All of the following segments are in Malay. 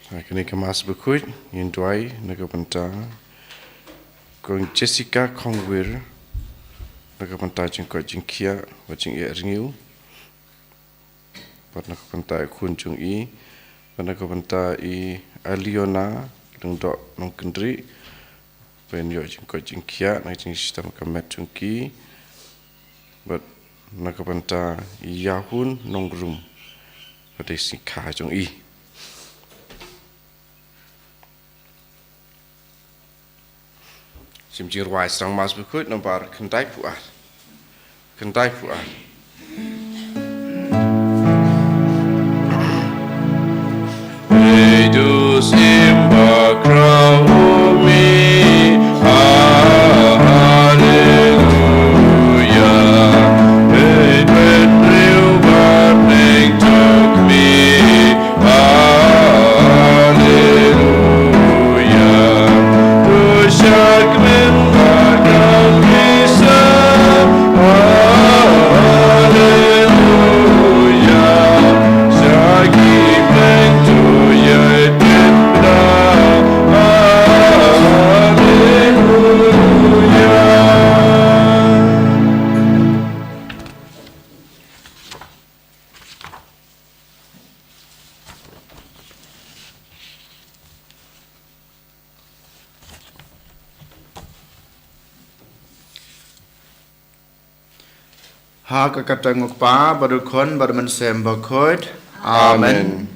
Kini kemas berkut yang duai naga penta kong Jessica Kongwir naga penta jeng ko jeng kia wajeng ia ringiu pat naga penta kun jung I naga penta I Aliona leng dok nong kendri pen yo jeng ko jeng kia naga jeng sistem kamet jung ki bat naga penta Yahun nong rum pada sikah jung I Sim jir wai serang mas berkut nomor kentai puat. Eidos imba kraumi, haleluya. Ei bedriu barning tuk mi, haleluya. Dusyak Hak katang ukpa badukon badman sem bakot. Amen.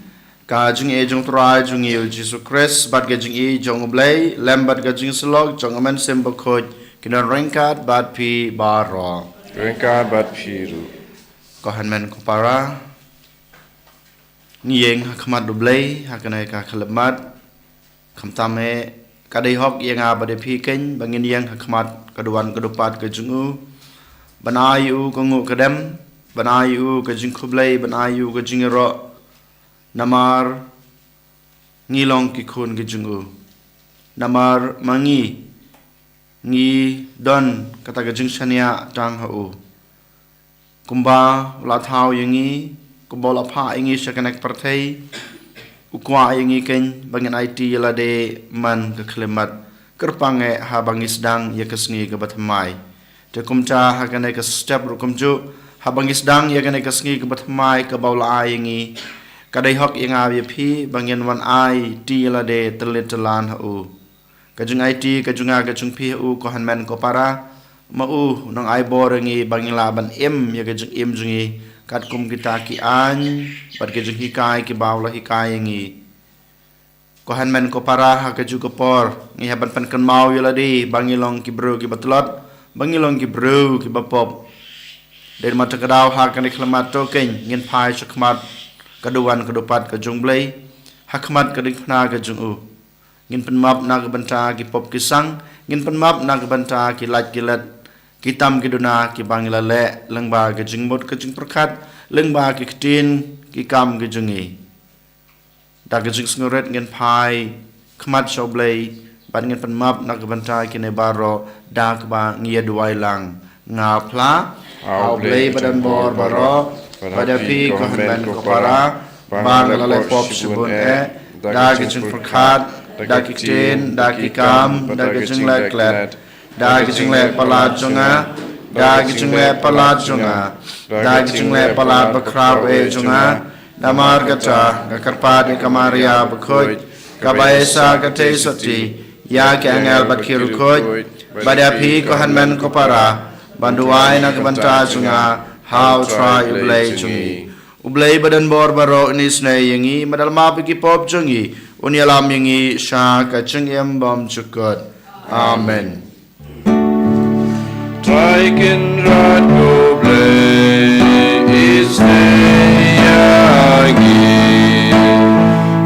Kajing jong trai jong il Jesus Christ bad gajing jong blay lem bad gajing slog jong amen sem bakot kinan rengkat bad pi baro. Rengkat bad piru. Kohan men kupara. Niyeng hakmat dublay hakanai ka khalemat kamtame kadai hok yang abade pi ken bangin yang hakmat kaduan kadupat kajungu. Banayu kongu kadem, banayu kajing kublay, banayu kajing ro, namar ngilong kikun kajingu, namar mangi, ngi don kata kajing shania tang hau, kumba latau yangi, kumba lapa yangi shakanek partai, ukwa yangi ken bangin IT yalade man keklemat, kerpange habangis dang yakasngi kebatamai. Tekumca hakanai ka step rukumju habangis dang yakanai ka sngi ka batmai ka baula ayingi kadai hok yang abi phi bangyan wan ai ti la de telit telan hu kajung IT kajunga kajung phi u ko hanmen ko para ma u nang ai borengi bangila ban em ya kajung em jungi kat kum kita ki an pat kajung hikai ki baula hikai ngi ko hanmen ko para ha kaju ko por ngi haban pan kan mau yala di bangilong ki bro ki batlot Bangilong ki bro ki bapop dari mata kedau hakan iklamat token ngin pai sakmat kaduan kadupat ka jungblay hakmat kadikna ka jungu ngin penmap na ka banta ki pop ki sang ngin penmap na ka banta ki lat ki lat kitam ki duna ki bangila le lengba ka jingmot ka jing perkat lengba ki ktin ki kam ki jungi da ka jing sngoret ngin pai khmat shawblay ban ngin penmap na ka banta ki ne baro dak ba ngia duai lang nga pla au blay badan bor baro pada pi ko hanban ko para bar lale pop subun da gijing perkat da kitin da kikam da gijing lek let da gijing lek palat jonga da gijing lek palat jonga da gijing lek palat bakraw jonga namar gata gakarpad kamaria bakhoy kabaisa gate soti ya ke angel bakir khoj pada pi ko hanmen ko para banduai na kabanta sunga how try ublay chungi ublay badan bor baro ni snai yangi madal ma pi pop chungi unyalam yangi sha ka chungem bom chukot amen Try can rot go blay is yangi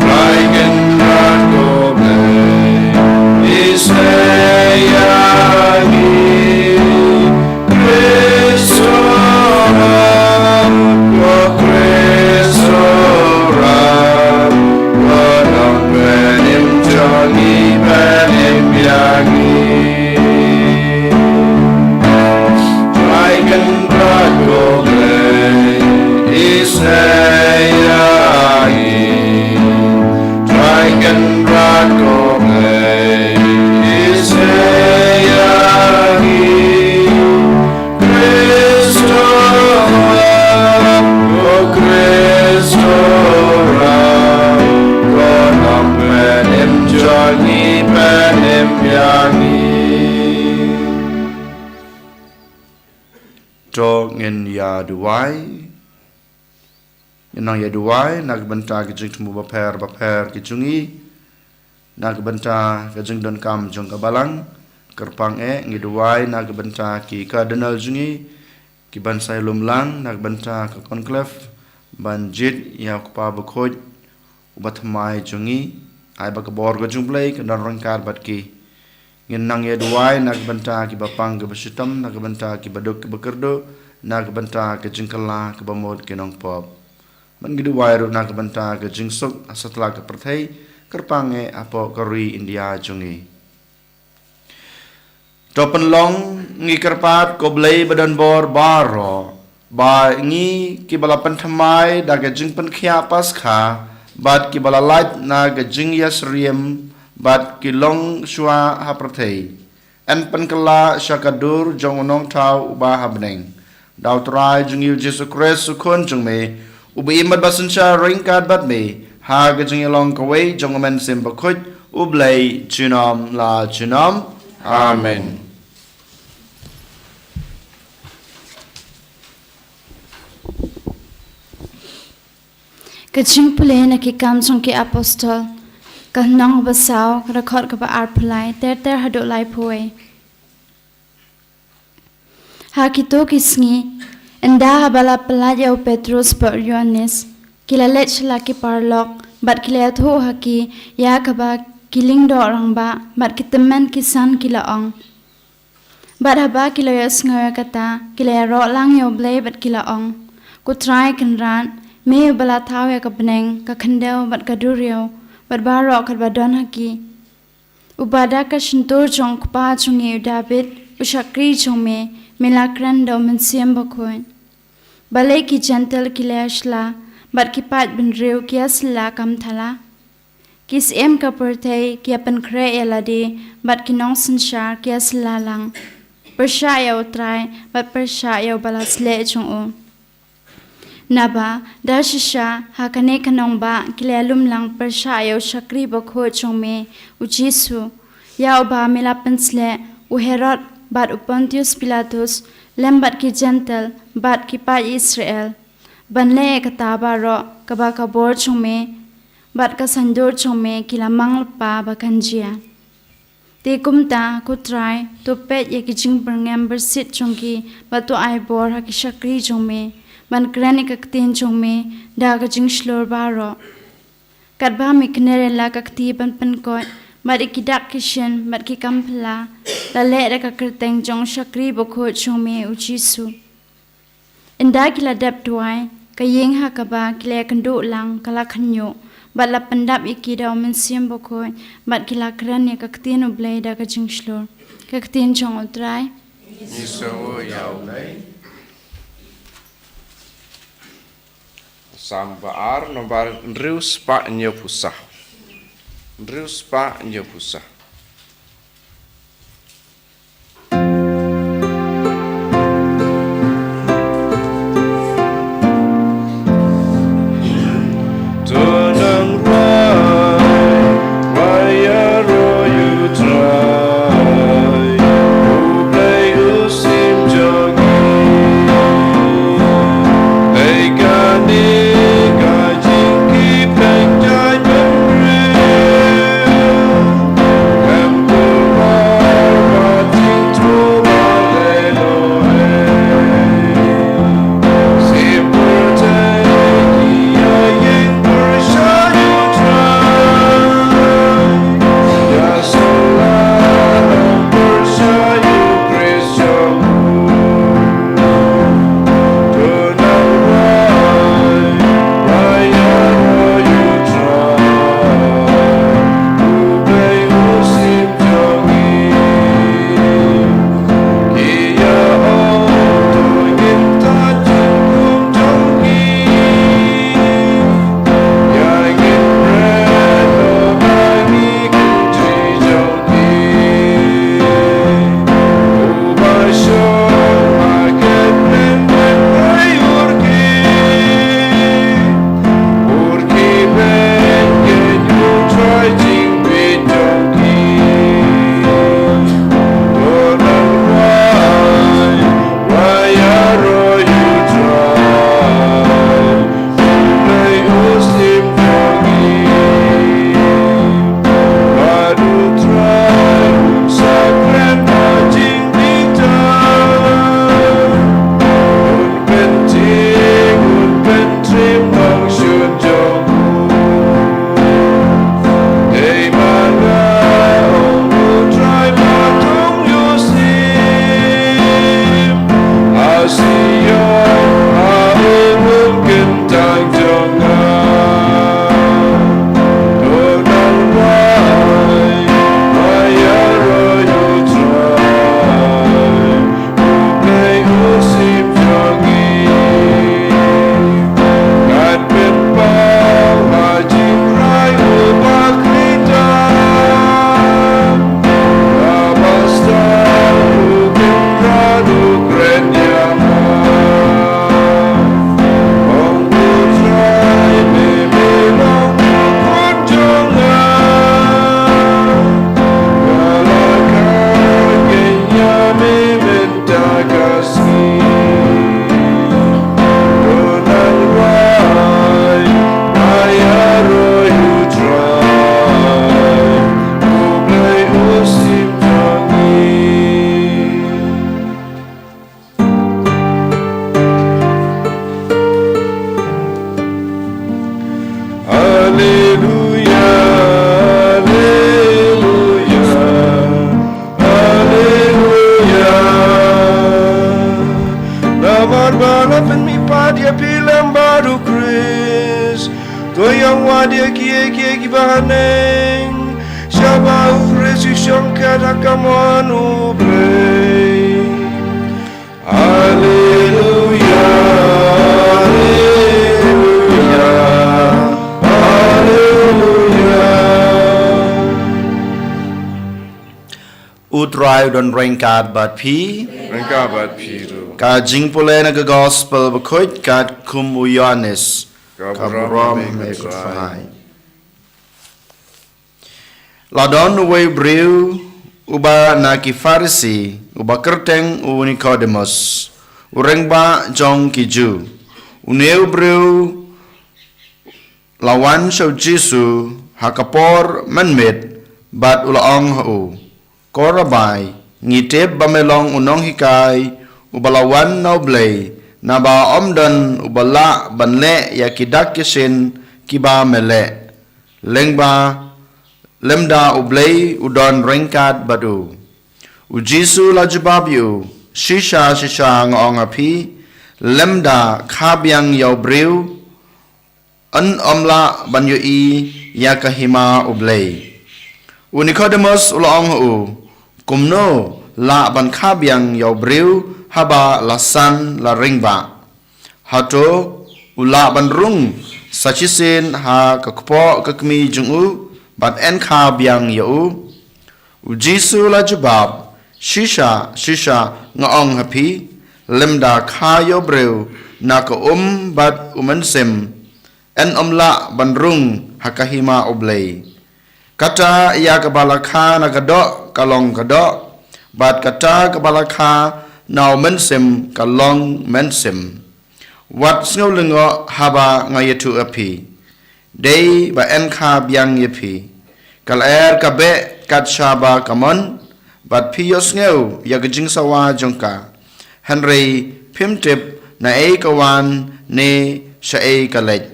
Try can rot go blay is I can to ngin ya duai nang ya duai nak benta ke jing temu baper ke jungi nak benta ke jing don kam jong ka balang kerpang ngi duai nak benta ki cardinal jungi ki ban sai lumlang nak benta ke conclave banjit ya kupa bekhoj ubat mai jungi ai ba kabor ke jumplai ke dan rangkar bat ki ngin nang ya duai nak benta ki bapang ke besitam nak benta ki baduk ke bekerdo nak benta ke jingkala ke bamod ke nong pop man gi duai ru nak benta ke jingsuk asatla ke perthai kerpange apo kori India jungi topen long ngi kerpat ko blei badan bor baro ba ngi ki bala pentamai da ke jing pen khia pas kha bat ki bala light na ke jing yasriem bat kilong shua haprathei en penkala syakadur jong nong tau uba habneng dau trai jung yu Jesu Christ sukun jung me ubi imat basuncha ringkat bat me ha ge jung long kawai jong men sim bakhut ublai chinom la chinom amen. Kajing pule na ki kam jong ki apostol Kahnong basau rakot ka ba arpulai ter haduk lai pui. Hakito kisngi enda habala pelaja Petrus per Yohanes kila lech laki parlok bat kila thu haki ya kaba kiling do orang ba bat kitemen kisan kila ong. Bat haba kila yas ngoya kata kila ro lang yo blay bat kila ong. Ku try kenran me bala thaw ya kabneng ka khandeu bat kaduriyo bat barok kat badon haki ubada ka shintur jong kpa chungi David usakri chome milakran do mensiam bakoin balai ki gentle kilashla bat ki pat bin reu kiasla kam thala kis em ka perthai ki apan kre elade bat ki nong sanshar kiasla lang persha ya utrai bat persha ya balasle chung o Naba dashisha hakane kanong ba kilalum lang persha yaw shakri bakho chongme ujisu yaw ba milapensle uherot bat Pontius Pilatus lembat ki gentle bat ki pa Israel banle kataba ro kaba kabor chongme bat ka sandur chongme kilamang pa bakanjia te kumta kutrai to pet ye kijing perngam bersit chongki batu ai bor ha ki shakri chongme ban krani kaktin chongme da ka jing shlor baro katba mi knere la kakti ban pan ko mari ki dak kishen mat ki kampla la le ra ka kerteng jong shakri bokho chongme ujisu inda kila dap tuai ka yeng ha ka ba kile kandu lang kala khanyo bat la pandap iki da men sim bokho bat kila krani kaktin ublai da ka jing shlor kaktin chong utrai Iso yaw nay Sambar nomor rius pa nyo pusah. Rius pa nyo pusah. Tunang rai, waya royu try. Ublay usim jogi. Hey gani. barbara pen mi padia pilam baru Chris to yang wadia kie kibaneng Shaba ufresi shankara kamanu blay Hallelujah Utrai don rengkat bat pi Rengkabat piru ka jing pule na ka gospel bakoit kat kum u Yohanes ka brom me kufai Ladon we breu uba na ki Farisi uba kerteng u Nicodemus urengba jong ki Ju uneu breu lawan shau Jesu hakapor manmet bat ulaong hu Korabai ngitip bamelong unong hikai ubalawan naublay naba omdan ubala banle yakidak kisin kiba mele lengba lemda ublay udon rengkat badu ujisu lajubabyu shisha ngong api lemda kabyang yaubriu an omla banyui yakahima ublay Nicodemus ulaong hu kumno la ban kabyang yaubriu haba lasan la ringba hato ula ban rung sachisin ha kakpo kakmi jungu bat en kabyang yau ujisu la jubab shisha ngaong hapi lemda ka yaubriu na ka bat umansim en omla ban rung hakahima oblay Kata ia kebalakha na kadok kalong kadok bat kata kebalakha nau mensim kalong mensim wat snau lengo haba ngayatu api dei ba enkha byang yapi kal kabe kat shaba kamon bat piyos ngeu ya gejing sawa jongka Henry pimtip na kawan ne sha kalej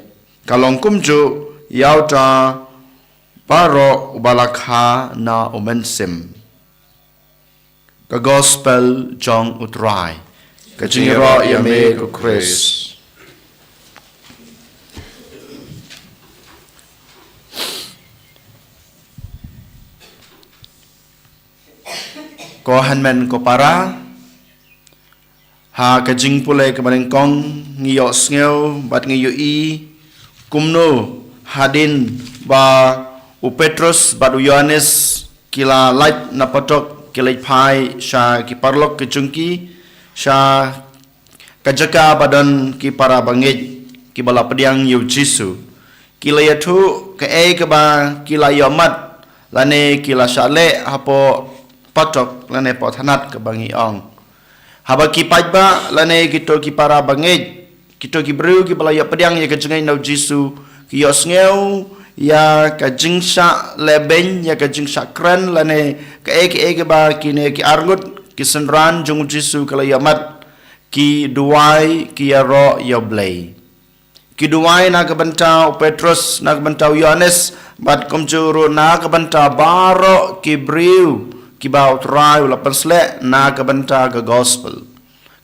kalong kumju yauta Paro ubalakha na umensim. Ka gospel jong utrai. Ka jingiro yame ku Chris. Ko hanmen ko para. Ha ka jing pule ka barengkong ngiyo sngew bat ngiyo kumno hadin ba Petrus badu Yohanes kila light na patok kila pai sha ki parlok ke chungki sha kajaka badan ki para bangit ki bala pediang yu Jesu kila yatu ke ke ba kila yomat lane kila shale hapo patok lane pothanat ke bangi ong haba ki pajba lane kito ki para bangit kito ki bru ki bala ya pediang ya kajungai nau Jesu ki yosngeu ya ka jingsha leben ya ka jingsha kran lane ka ke ba kine ki argut ki senran jung Jesu kala yamat ki duai ki ro yoblay ki duai na ka bantau Petrus na ka bantau Yohanes bat komjuro na ka banta baro ki briu ki baut rai la pensle na ka banta ka gospel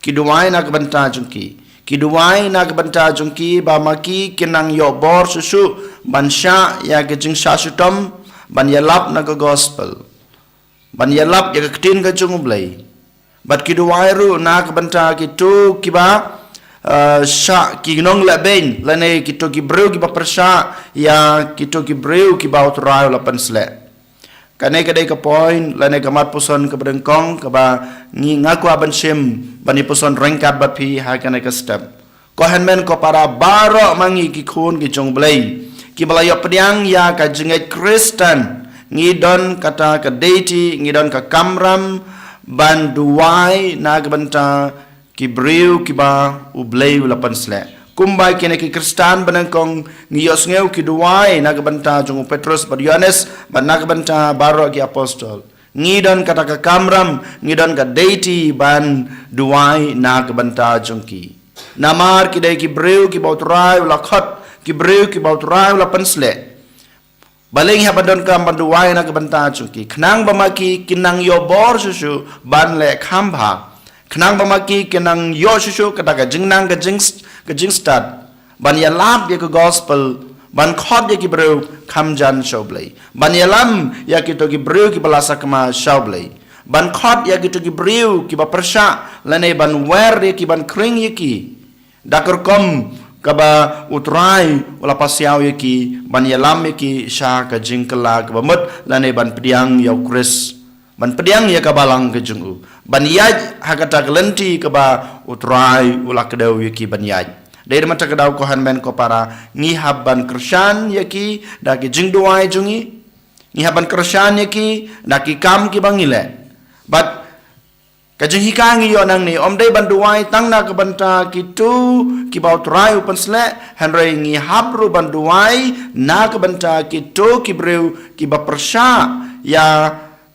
ki duai na ka banta jungki Kiduai na kabanta jungki ba maki kinang yo bor susu bansha ya ke jing sasutom ban yalap na ka gospel ban yalap ya ke tin ka jungublay bat kiduai ru na kabanta kitu kiba sha kinong laben lane kitu ki breu ki ba persha ya kitu ki breu ki ba utrai la pensle kane kadai ka point lane kamat puson ka berengkong ka ba ngi ngaku aban sim bani puson rengkat bat pi ha kane ka step ko hanmen ko para baro mangi ki khun ki jong blai ki balayo pediang ya ka jenget Kristen ngi don kata ka deity ngi don ka kamram ban duai na ka banta ki breu ki ba u blai la pansle kumbai kene ki Kristen benengkong ngiyos ngeu ki duai na ka banta jong Petrus bad Yohanes ban na ka banta baro ki apostol ngidon kata ka kamram ngidon ka deity ban duai na ka banta jong ki namar ki dai ki breu ki bautrai la khat ki breu ki bautrai la pansle baling ha bandon ka banduai na ka banta jong ki khnang bamaki kinang yo bor susu ban le khamba kenang bamaki kenang yo shushu kata ka jingnang ka jing start ban ya lab ya ka gospel ban khot ya ki breu khamjan shoblei ban ya lam ya ki to ki breu ki balasa kama shoblei ban khot ya ki to ki breu ki ba persha lane ban wer ya ki ban kring ya ki dakar kom kaba utrai wala pasiaw ya ki ban ya lam ya ki sha ka jingkala ka bamut lane ban pediang ya kris ban pediang ya ka balang ke jungu ban yaj hakata kelenti ke ba utrai ula kedau yaki ban yaj dari mata kedau ko hanmen ko para ngihab ban kersan yaki daki jingduai jungi ngihab ban kersan yaki daki kam ki bangile but kajing hikangi yo nang ni om dei ban duai tang na ke banta kitu ki ba utrai upan sle henry ngihab ru ban duai na ke banta kitu ki breu ki ba persha ya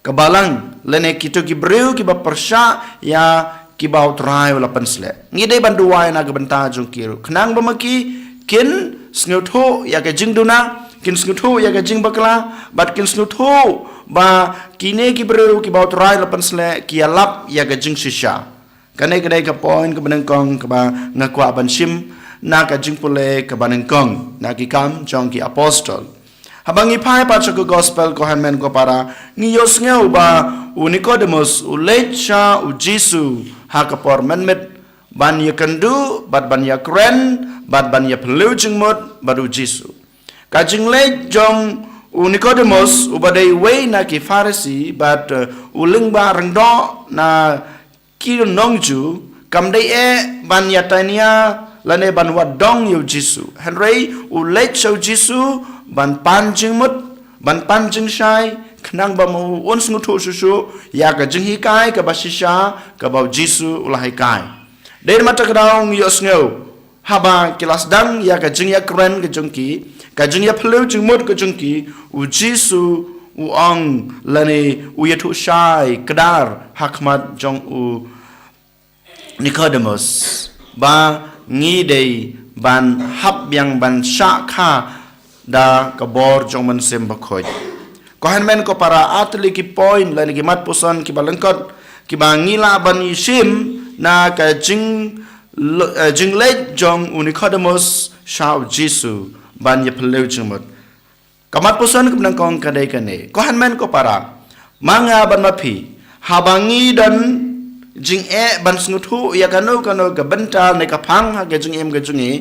kebalang lene kito ki breu ki ba persha ya ki ba utrai wala pensle ngide banduai na ga banta jung kiru knang ba maki kin snutho ya ga jingduna kin snutho ya ga jing bakla bat kin snutho ba kine ki breu ki ba utrai la pensle ki alap ya ga jing shisha kane kadai ka point ka banang kong ka ba ngakwa ban sim na ka jing pule ka banang kong na ki kam jong ki apostol habang ipai pa ko gospel ko hanmen ko para ngiyos ngeu ba u Nicodemus u lecha u Jisu ha ka por menmet ban ya kandu bat ban ya kren bat ban ya pelu jingmut bat u Jisu ka jing le jong u Nicodemus u badai we na ki Pharisee bat u lingba rengdo na ki nongju kam dai e ban ya tania lane ban wat dong yu Jisu henry u lecha u Jisu ban panjing mut ban panjing shai khnang ba mu on snuthu susu ya ka jing hi kai ka basisha ka ba Jisu ulai kai der mata kadaung yo sneu haba kilas dang ya ka jing ya kren ka jungki ka jing ya phlu jing mut ka jungki u Jisu u ang lane u yathu shai kadar hakmat jong u Nicodemus ba ngi dei ban hab yang ban sha kha da kabor jong man sem bakhoj ko hanmen ko para atli ki point la ki mat pusan ki balangkot ki bangila ban isim na ka jing le jong Nicodemus shau Jisu ban ye pleu jumut kamat pusan ki nang kong kadai kane ko hanmen ko para manga ban mapi habangi dan jing ban snuthu ya kanu ka bental ne ka phang ha ge jing em ge jungi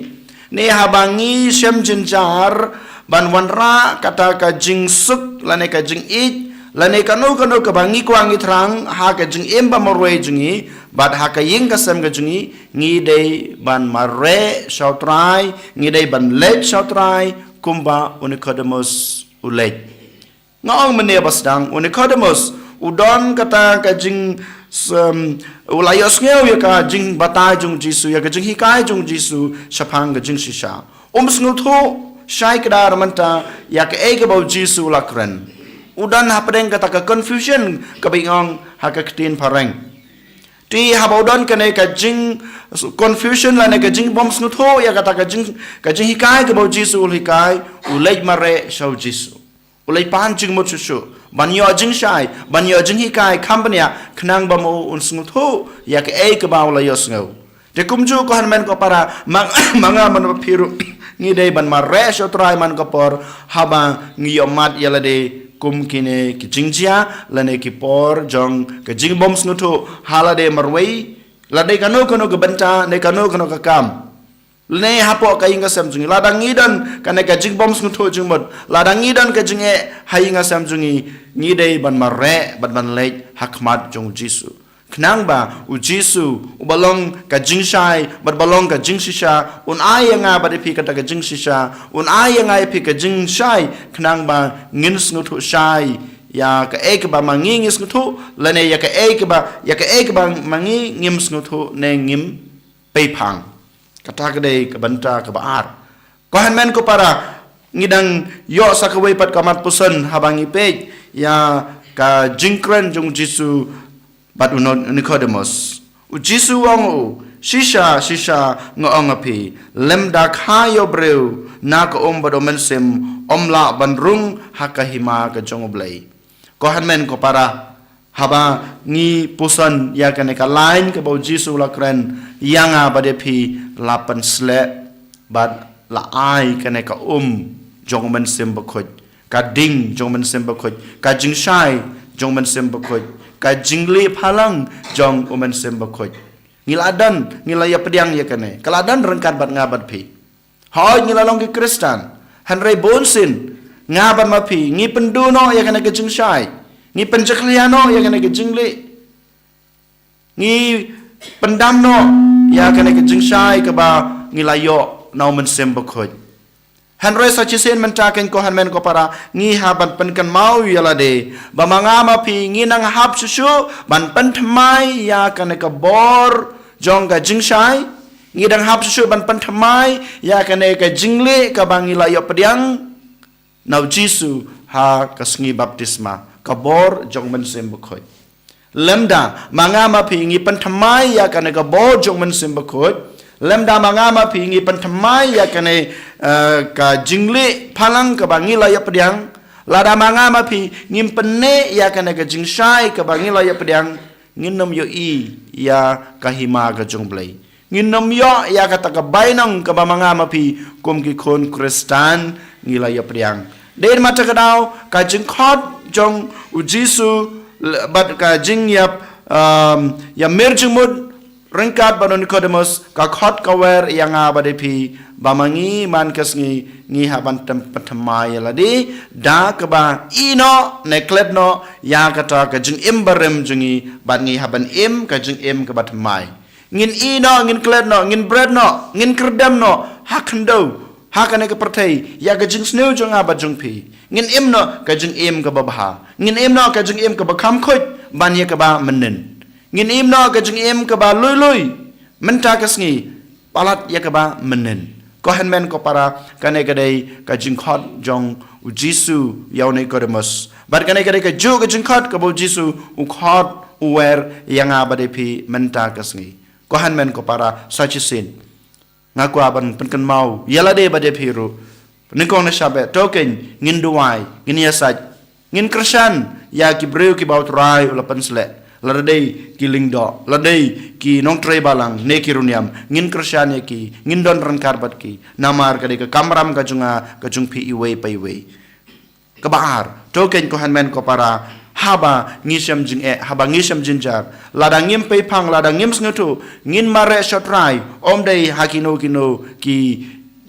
ne habangi sem jinjar ban wanra kata ka jing suk lane ka jing it lane kanu ka bangi kwang itrang ha ka jing em ba morwe jungi bat ha ka ying ka sem ka jungi ngi dei ban mare shautrai ngi dei ban let shautrai kumba Nicodemus ulet ngong mene basdang Nicodemus udon kata ka jing ulayos ngeu ya ka jing batai jung Jisu ya ka jing hikai jung Jisu shapang ka jing shisha snutho shai kadar manta ya ka ege bau Jisu lakren udan hapadeng kata ka confusion ka bingong ha ka ktin pareng ti habodon kane ka jing confusion la ne ka jing bom snutho ya kata ka jing hikai ka bau Jisu hikai ulej mare shau Jisu ulej pan jing mut susu banyo jing shai banyo jing hikai company khnang bamo un snutho ya ka ege bau la yosngau te kumju ko hanmen ko para manga man piru ngi dei ban mare shotrai man kapor haba ngi yomat yalade kum kine ki jingjia lane ki por jong ke jing bom snutu halade marwei lade kanu ke benta ne kanu ke kam ne hapo ka inga samjungi ladang ngidan kane ka jing bom snutu jungmot ladang ngidan ke jinge hainga samjungi ngi dei ban mare ban lej hakmat jong Jisu knang ba u Jisu u balong ka jing shai bat balong ka jing shisha un ai nga ba de pi ka jing shisha un ai nga pi ka jing shai knang ba ngin snuthu shai ya ka ek ba mangi ngis snuthu lane ya ka ek ba mangi ngim snuthu ne ngim pe phang kata ka de ka banta ka ba ar ko hanmen ko para ngidang yo sakawai pat kamat pusan habangi pe ya ka jingkren jung Jisu but Nicodemus u Jisu wangu shisha ngong api lemda khayo breu na ko bado mensem omla banrung hakahima ka jongoblai ko hanmen ko para haba ngi pusan ya kan ka lain ke bau Jisu la kren yang bade phi lapan sle bad la ai kan ka jong men sim bakhoj ka ding jong men sim bakhoj ka jing shai jong men sim bakhoj ka jingli phalang jong men sim bakhoj ngiladan ngilaya pediang ya kan kaladan rengkat bat ngabat phi hoy ngilalong ke Kristan hanrei bonsin ngabat ma phi ngi penduno ya kan ke jing shai ngi penjakliano ya kan ke jingli ngi pendamno ya kan ke jing shai ka ba ngilayo nau men sim bakhoj Henry sachisen mentaken ko hanmen ko para ngi haban penkan mau yala de bamanga ma pi ngi nang hap susu ban penthmai ya kan ka bor jong ka jingshai ngi dang hap susu ban penthmai ya kan ka jingle ka bangila yo pediang nau Jisu ha ka sngi baptisma ka bor jong men sem bukhoi lemda manga ma pi ngi penthmai ya kan ka bor jong men sem bukhoi lemda mangama pingi pentemai ya kane ka jingle phalang ka bangila ya pediang lada mangama pi ngimpene ya kane ka jingshai ka bangila ya pediang nginom yo ya ka hima ka jongblai nginom yo ya ka ta ka bainang ka mangama pi kum ki khon Kristan ngila ya pediang den mata ka dau ka jingkhot jong Jisu bat ka jing ya merjumud Rengkat banu Nikodemus ka khot kawer yang abade pi bamangi man kasngi ngi haban tempat ladi da ka ba ino nekletno ya kata ka jing imbarem jungi ban ngi haban im ka jing im ka batmai ngin ino ngin kletno ngin breadno ngin kerdamno hakndo hakane ka pertai ya ka jing sneu jung abad jung pi ngin imno ka jing im ka babha ngin imno ka jing im ka bakam khot ban ya ka ba menen ngin imno ka jing im ka ba lui menta kasngi palat ya ka ba menen ko henmen ko para kane kadai ka jing khot jong Jisu yaune Nikodemus bar kane kadai ka ju ka jing khot ka bo Jisu u khot uwer yang abade pi menta kasngi ko henmen ko para sachisin ngaku aban penken mau yala de bade piru nikong na sabe token ngin duwai ngin yasaj ngin Kristan ya ki breu ki baut rai ulapan sle ladai ki lingdo ladai ki nong tre balang ne ki runiam ngin Kristan ki ngin don ran karbat ki namar ka de ka kamram ka jung pi iwe pa iwe ka baar token ko hanmen ko para haba ngisam jing haba ngisam jinjar ladang ngim pe phang ladang ngim sngutu ngin mare shotrai om dei hakino kino ki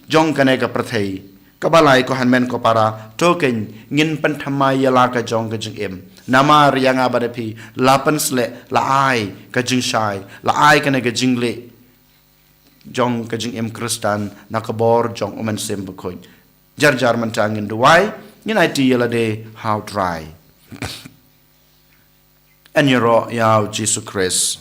jong kane ka prathai kabalai ko hanmen ko para token ngin penthamai yala ka jong ka jing em nama yang abade pi lapan sle la ai ka jing shai la ai kane ka jingle jong ka jing em Kristan nakabor jong omen sem bukoy jar mantangin duwai ngin iti yala de how try and yoro yaw Jesus Christ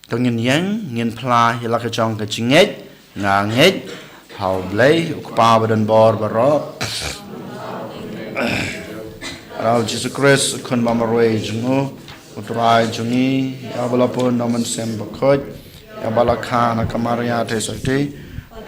Tong ngin pla yala ka jong ka jinget nganget how blay ukpa badan bor baro Raw Jesus Christ kun mamarwe jungo utrai jungi ya balapun naman sem bakot ya balakha na kamaria te sakti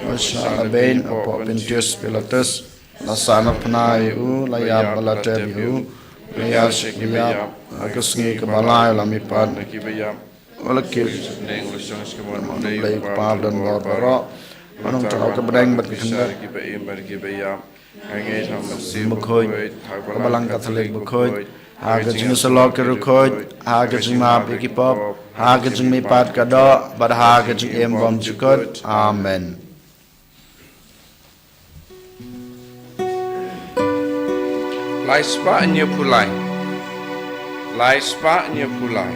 washa ben apo Pontius Pilatus lasana pnai u laya balate biu laya shikya akusngi kabalai lamipan nakibaya Olakil neng lusang sekamon lay pab dan bor baro anong takaw ka badang bat kanda kibaya ngai tham sim bukhoi kabalang Catholic bukhoi haga jing salok ke rukhoi haga jing ma pe ki pop haga jing mi pat ka do bad haga jing em bom jukot amen Lai spa nya pulai Lai spa nya pulai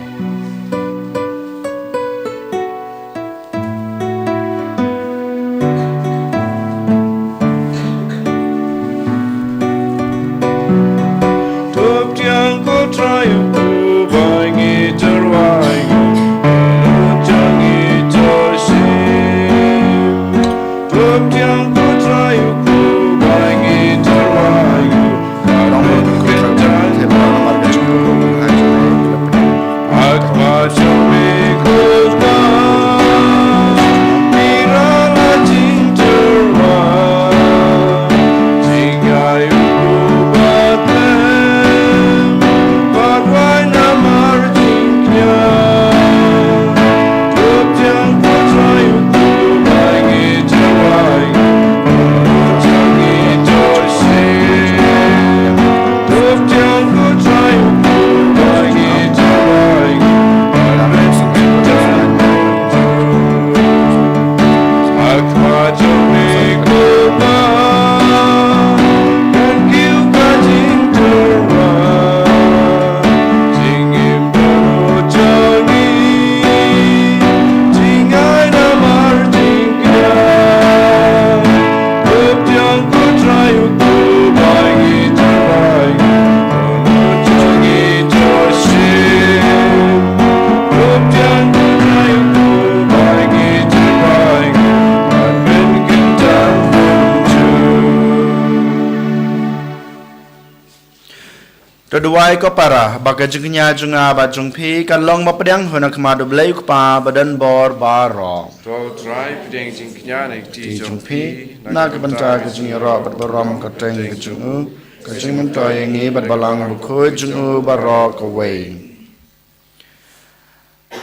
Toduai ko para baga jengnya junga ba jungpi kan long ma pedang hona kemadu belai pa badan bor baro. To try pedang jing knya na ti Jungpi na ka banta ka jing ro bat barom ka teng ka jungu ka jing man to yangi bat balang bu ko jungu baro ka wei.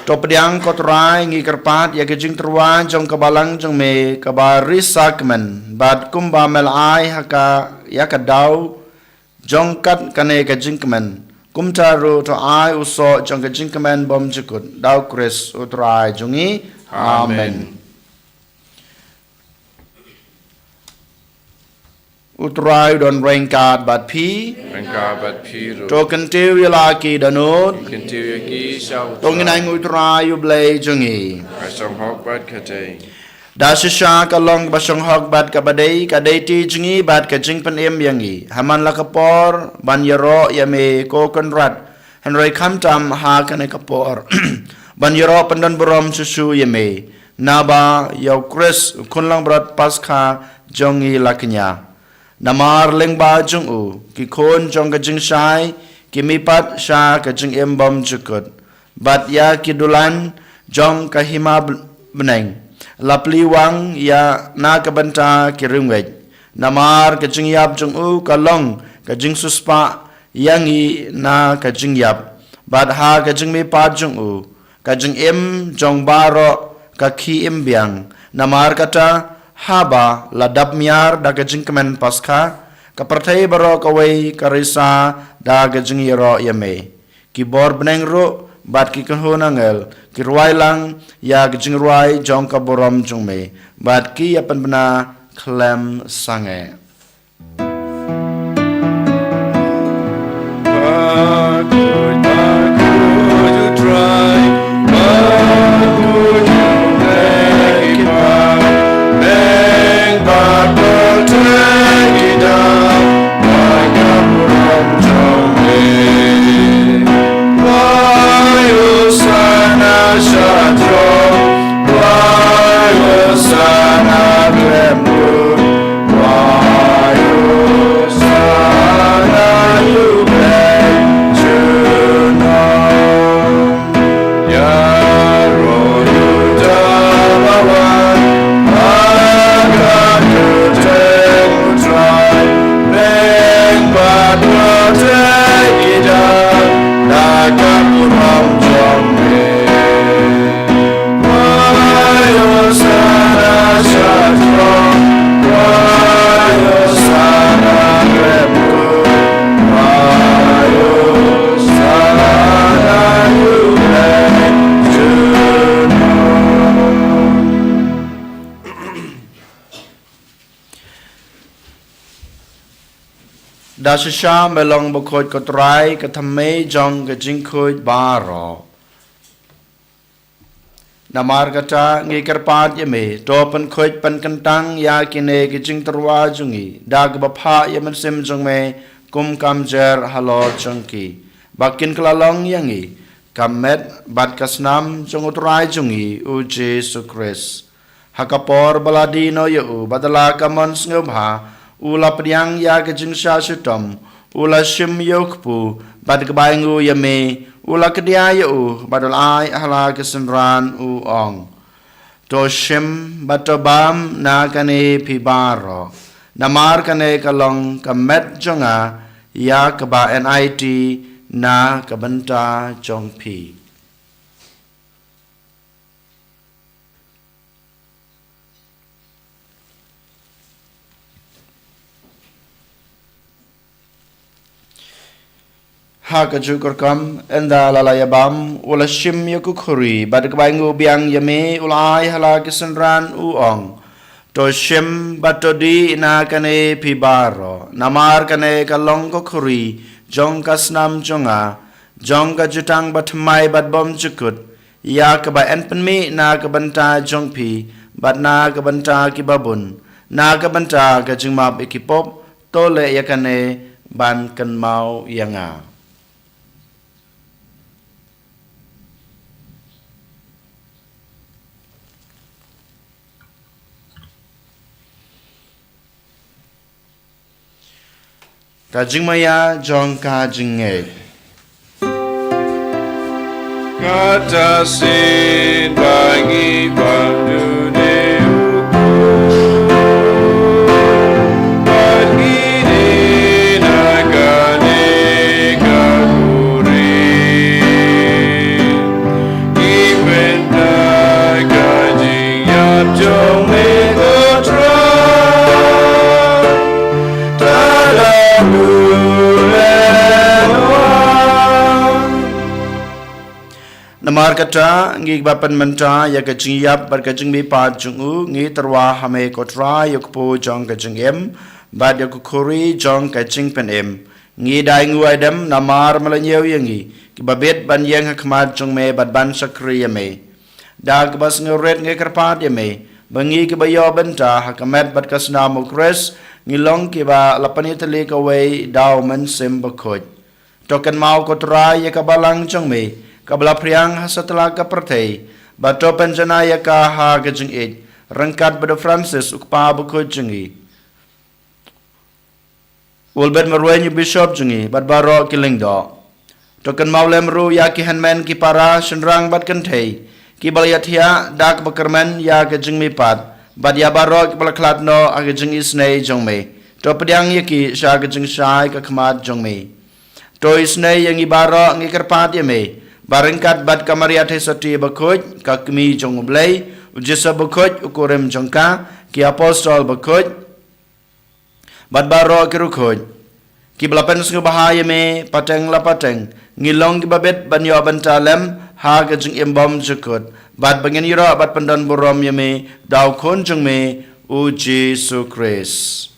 To pedang ko trai ngi kerpat ya ka jing terwan jong ka balang jong me ka ba risakmen bat kumba mel ai haka ya ka dau jong kat kane ka jinkman kumtaru to ai uso jong ka jinkman bom jikut dau kris utrai jungi amen utrai don rengkat bat pi Rangka bat piru. to kentiu yalaki danut Kentiu yaki shau. to nginai utrai ublei jungi Kasam hok bat kate. da shisha ka long basong hok bat ka badai ka deiti jungi bat ka jingpan em yangi haman la kapor ban yaro yame ko konrat henry kamtam ha kane kapor ban yaro pandan borom susu yame naba yaw kris kunlang brat paskha jongi laknya namar lengba jungu ki kon jong ka jing shai ki mipat sha ka jing em bom jukut bat ya kidulan jong ka hima beneng lapli wang ya na ka banta kiringwej namar ka jingyap jung u ka long ka jing suspa yangi na ka jingyap bad ha ka jing mi pa jung u ka jing im jong baro ka khi im biang namar kata haba ladap miar da ka jing kemen paska ka partai baro ka wei ka risa da ka jing yero yame ki bor beneng ro bat ki kan honangel ki ruai lang ya jing ruai jong ka borom jong me bat ki apan bena klem sange Bakud you try. Bakud you make it back. Bang bakud take it down. Baga puram jombe. Vayu sana shatro. Vayu sana glembu. Vayu sana yuble. da shisha melong bokot kotrai ka thamme jong ka jingkhoj baro namar kata ngi kerpat yame to pan khoj pan kantang ya kine ki jing terwa jungi dag bapha yaman sim jong me kum kam jer halo jongki bakin kelalong yangi kamet bat kasnam jong utrai jungi u Jesu Kris hakapor baladi no yu badala kamon ngobha ula priang ya ke jing sha sutom ula shim yokpu bad kebaingu yame ula kedia yu badal ai ahla kesenran u ong to shim batobam na kane pibaro namar kane kalong kamet jonga ya keba NIT na kabanta jongpi ha ka jukur kam enda lalaya bam ula shim yaku khuri bad kabaingu biang yame ulai hala kisenran u ong to shim batodi na kane pibaro namar kane kalong ko khuri jong kasnam jonga jong ka jutang batmai bad bom jukut ya ka ba enpenmi na ka banta jongpi bad na ka banta ki babun na ka banta ka jingmap ikipop tole yakane ban kan mau yanga Kajing maya jong kajing nge. Kata sin bagi pandune bagi dinagane kakuri ibenda kajing yap jong megotra Namar kata ngi bapan menta ya kajing yap bar kajing mi pat jungu ngi terwa hame kotra yok po jong kajing em bad yok kuri jong kajing pen em ngi dai ngu adam namar malanyeu yangi ki babet ban yang hakmat jong me bad ban sakri me dag bas nguret ngi karpat me bangi ki bayo benta hakamet bad kasna mukres ngi long ki ba lapani tali ka wei daw man sim bakoj token mau kotra ya kabalang jong me kabla priang hasatla ka pertei bato penjana ya ka ha gajing ej rangkat bada Francis ukpa buko jingi ulbet marwenyu bishop jingi bad baro kiling do token maulem ru ya ki hanmen ki para shenrang bad kentei ki balyathia dak bakermen ya gajing mi pat bad ya baro ki balaklat no agajing isnei jongme to pediang ya ki sha gajing shai ka khmat jongme to isnei yang ibaro ngi kerpat ya me Barangkat bad kamariat hesati bakoj kakmi jong blay ujisa bakoj ukurem jongka ki apostol bakoj bad baro kirukoj ki belapen sungu bahaya me pateng la pateng ngilong ki babet banyo bantalem ha gajeng imbom jukut bad bangin yura bad pandan burom yame daw kon jong me u Jesu Christ.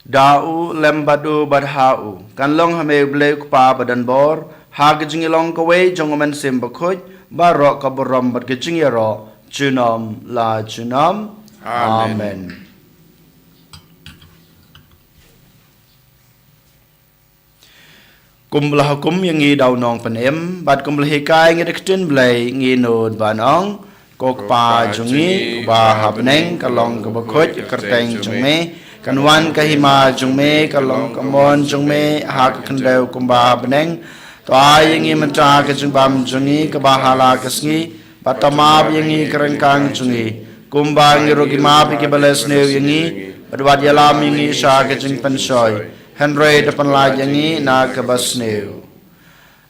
Dau lembadu badhau kan long hame blay kupa badan bor ha gajing long kawe jongomen sim bakoj barok kaborom bad gajing yaro junom la junom amen. Kumlah hukum yang ngi daw nong panem bad kumlah hikai ngi dektin blay ngi nod banong kok pa jongi ba habneng kalong kabakoj kerteng jongme Kanwan kahima jungme kalong kamon jungme hak kendau kumba beneng to ayengi menta ke jungbam jungi ke bahala kesngi batama yengi kerengkang jungi kumba ngirogi mapi ke bales neu yengi badwad yalam yengi sha ke jung pensoy henry depan la yengi na ke bas neu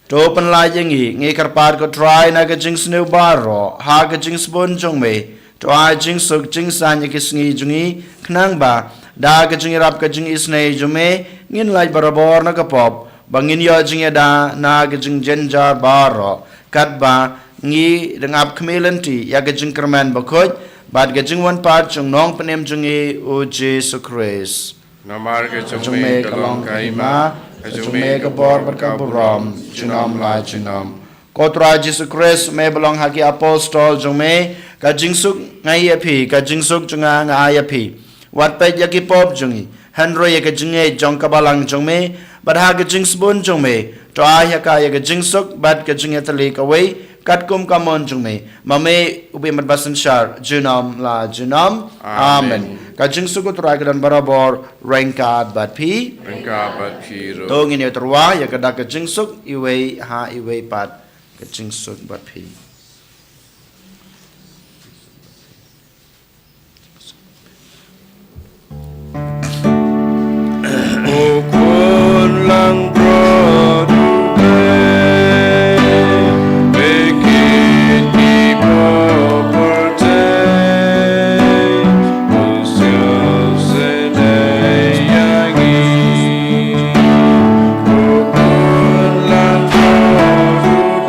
to pen la yengi ngi karpar ko try na ke jung sneu baro ha ke jung spon jungme to a jing suk jing san ye kesngi jungi knang ba da kajing rap kajing isnei jume ngin lai barabor na kapop bangin yo jing da na kajing jenjar baro katba ngi dengap kmelanti ya kajing kerman bakoj bad kajing wan pat chung nong penem jungi u Jesu Christ namar ke jume kalong kaima jume kabor berkaburam junam la junam kotra Jesu Christ me belong haki apostol jume kajing suk ngai api kajing suk junga ngai api Wat pet yaki pop jungi Henry yaka jinge jong kabalang jong me Badha ka jing spun jong me To ahya ka yaka jing suk Bad ka jinge tali ka way Kat kum kamon jong me Mame ubi madbasan shar Junam la junam Amen Ka jing suk uturai ka dan barabor Rengkat bat pi Rengkat bat pi ro Tongin ya terwa yaka da ka jing suk Iwe ha iwe pat Ka jing suk bat pi Ukun lang produkai Bikin ibu pertai Usul sedai yangi Ukun lang produkai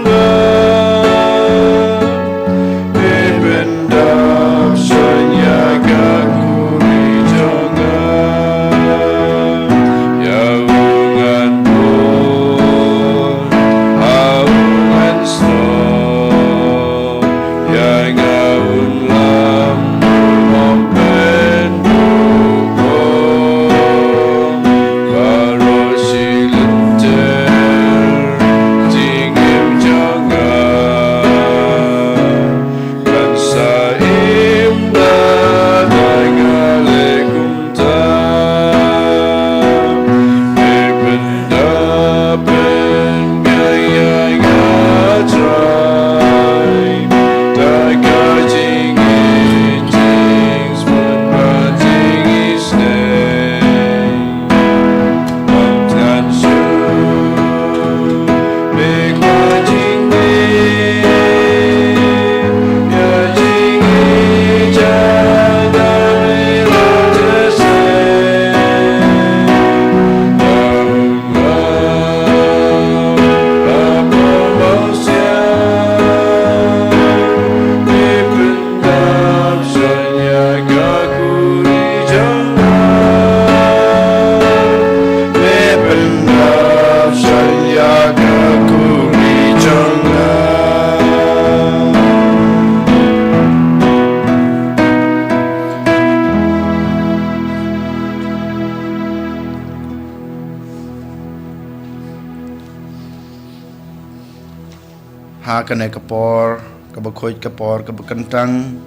ha kanai kapor kabakhoit kapor kabakantang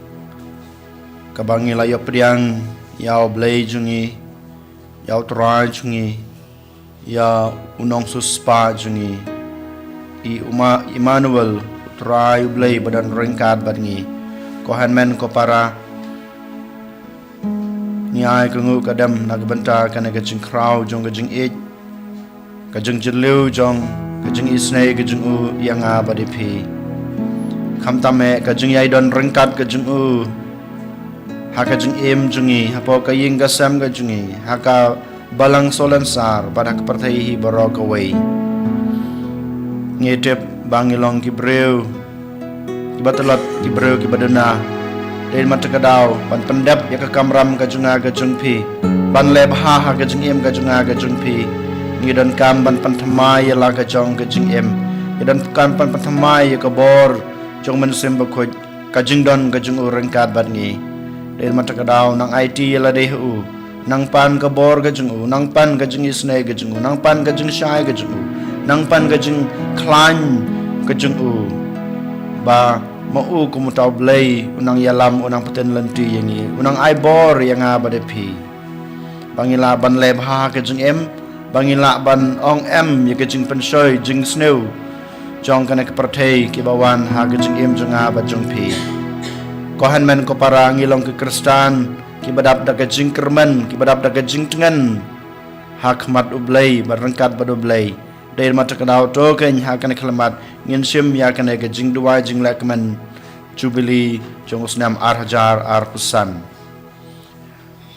kabangi layo priang yau blei jungi yau trai jungi ya unong suspa jungi i Emmanuel trai blei badan rengkat badngi ko hanmen ko para niai kungu kadam nagbanta kana gajing kraw jong gajing ej gajing jeleu jong gajing isnei gajing u yanga badipi khamtame gajing yai don rengkat gajing u haka jing em jungi hapo kaying gasam gajungi haka balang solansar pada kepertai hi barok away ngitep bangilong kibreu kibatalot kibreu kibadana den matakadaw ban pendap ya kamram gajunga gajungpi ban lebha ha gajung em gajunga gajungpi ngidon kam ban panthamai ya la gajong gajung em ngidon kam ban panthamai ya kabor jong men sembakoj kajing don gajung urengkat badngi den matakadaw nang IT la dehu nang pan kabor gajung nang pan gajung isnai gajung nang pan gajung syai gajung nang pan gajung klan gajung ba mau kumutaw blay unang yalam unang paten lenti yangi unang aibor yang abadapi bangila ban lebha gajung em bangila ban ong em ya gajung pensoy jing snow jong kana kepertei kibawan ha gajung em jong abajong pi kohan men ko para ngilong ke Kristan kibadap da gajing kerman kibadap da gajing tengan hakmat ublay barengkat badublay dari mata kedau to ken hakan kelemat ngin sim ya kan gajing dua jing lakman jubili jong usnam arhajar arpusan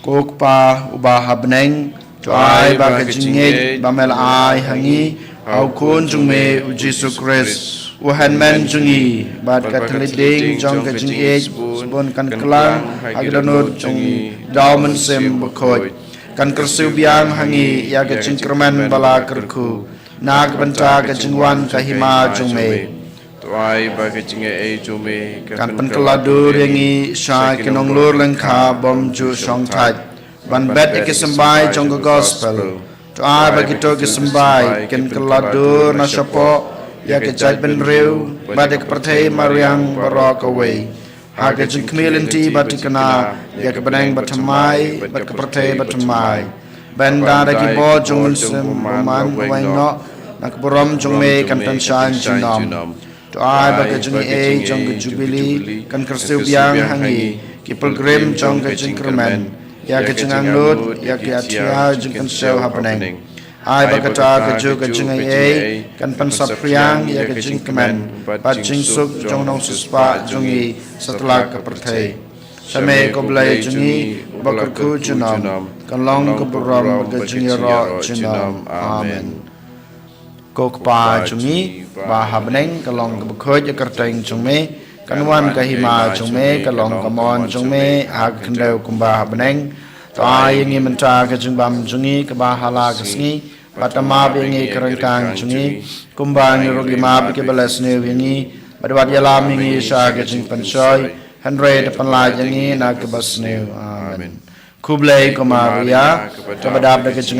kokpa ubah habneng to ai ba gajing bamel ai hangi au kun jung me ujisu Christ Wuhan men jungi bad katliding jong gajing bun kan kelang agdanut jungi daumen sem bakoi kan kersu biang hangi ya gajing kerman bala kerku nag banta gajing wan kahima jungme tuai ba gajing jume kan penkeladu yangi sha kinong lur lengka bom ju song tat ban bet ikisembai jong gospel tuai bagito kisembai ken keladu nasapo ya kejat ben riu badik pertai mariang barok away ha gajing kemilinti batikana ya kebenang batamai bat kepertai batamai benda dagi bo jung man wai no nak buram jung me kan penshan jinom to ai ba gajing jong jubili kan kersiu biang hangi ki pilgrim jong gajing kerman ya gajing anglut ya ki atia jung penseu happening ai bakata gaju gajing kan pensap priang ya gajing kemen bat jing suk jong nong suspa jungi setelah kepertai Same ko blay jungi bakarku junam kalong ko buram gajing ro junam amen kokpa jungi bahabneng kalong ko bukhoj kerteng jungme kanwan kahima jungme kalong kamon jungme ag kendau kumba habneng tai ngi menta gajing bam jungi kabahala kasngi batama bingi kerengkang jungi kumba ngi rogi mab ke balasne wingi badwat yalam ngi sha gajing pansoy Henry depan lajangi nak kebasne amen kublai komaria tabadab da kecing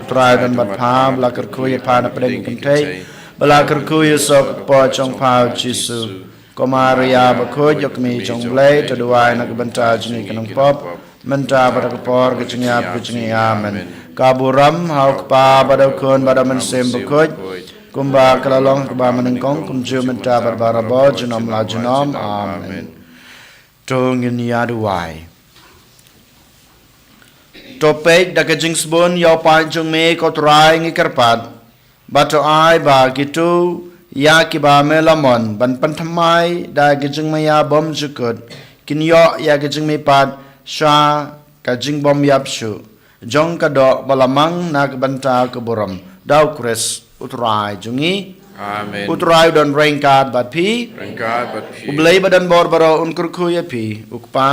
trai dan batha blakar kuy phana pedeng kemtai blakar kuy sok po chong phau jisu komaria bakho jokmi chong blai tadwai nak banta jini kanong pop menta pada kepor kecingap kecing amen kaburam hauk pa pada kun pada mensem bakho kumba kalalong kuba menengkong kumju menta barbarabo junom la junom amen Tongin yaduai topek da kajing sbon yaw panjung me ko trai ngi kerpat bato ai ba gitu ya ki ba melamon ban panthamai da kajing maya bom jukut kin yo ya kajing me pat sha kajing bom yapsu jong kado balamang nak banta keburam dau kres utrai jungi amen utrai don rengkat bat pi ublay badan bor baro unkur kuya pi ukpa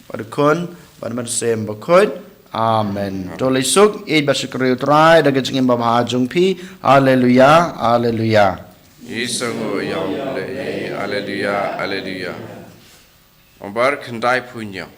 badkon badman sem bakot amen tolisuk id basikri utrai daga jingim bama jung pi haleluya haleluya isango yaw le haleluya haleluya ombar khandai punya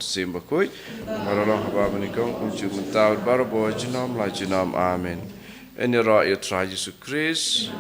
sim bakoi maralong haba manikong unju mentau baro bo jinom la jinom amen eni ra ya tra Yesu Christ